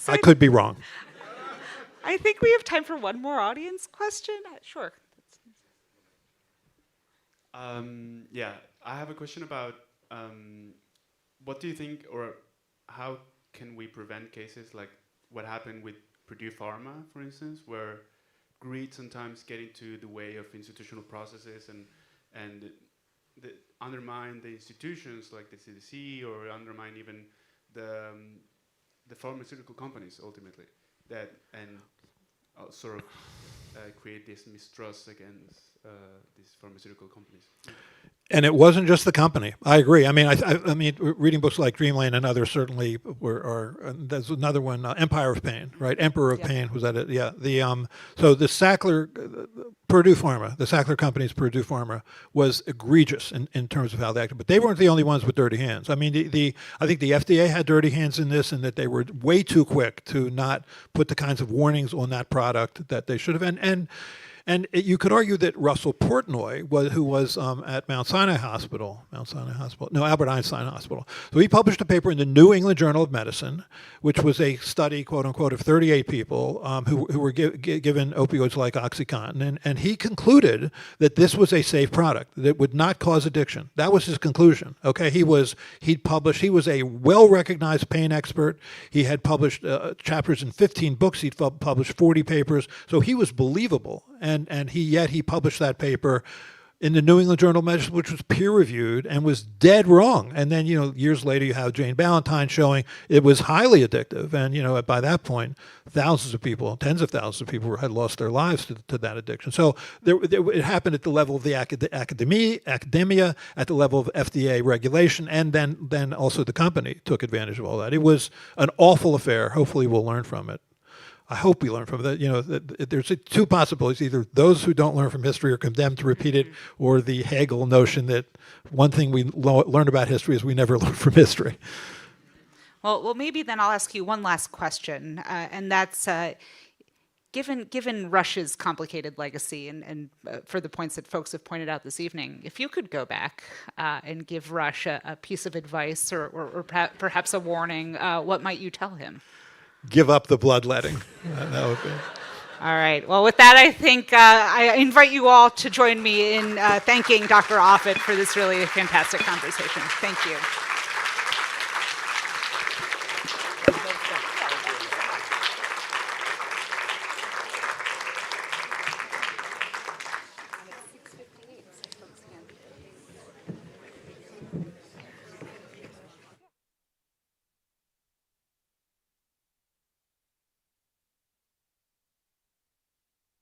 I could be wrong. I think we have time for one more audience question. Sure. Yeah, I have a question about what do you think, or how can we prevent cases like what happened with Purdue Pharma, for instance, where greed sometimes get into the way of institutional processes and undermine the institutions like the CDC, or undermine even the pharmaceutical companies ultimately. That and sort of create this mistrust against these pharmaceutical companies. And it wasn't just the company. I agree. I mean, I mean, reading books like Dreamland and others certainly there's another one, Empire of Pain, right? Emperor of Pain, was that it? Yeah. So the Sackler, Purdue Pharma, the Sackler company's Purdue Pharma was egregious in terms of how they acted. But they weren't the only ones with dirty hands. I mean, I think the FDA had dirty hands in this, and that they were way too quick to not put the kinds of warnings on that product that they should have. And you could argue that Russell Portnoy, who was at Albert Einstein Hospital. So he published a paper in the New England Journal of Medicine, which was a study, quote unquote, of 38 people who were given opioids like OxyContin. And he concluded that this was a safe product, that it would not cause addiction. That was his conclusion. Okay, he was a well-recognized pain expert. He had published chapters in 15 books. He'd published 40 papers. So he was believable. And he published that paper in the New England Journal of Medicine, which was peer-reviewed and was dead wrong. And then, years later, you have Jane Ballantyne showing it was highly addictive. And, by that point, thousands of people, tens of thousands of people had lost their lives to that addiction. So it happened at the level of the academia, at the level of FDA regulation, and then also the company took advantage of all that. It was an awful affair. Hopefully we'll learn from it. I hope we learn from it. There's two possibilities. Either those who don't learn from history are condemned to repeat it, or the Hegel notion that one thing we learn about history is we never learn from history. Well, maybe then I'll ask you one last question, and that's given Russia's complicated legacy and for the points that folks have pointed out this evening, if you could go back and give Russia a piece of advice or perhaps a warning, what might you tell him? Give up the bloodletting. That would be. All right. Well, with that, I think I invite you all to join me in thanking Dr. Offit for this really fantastic conversation. Thank you.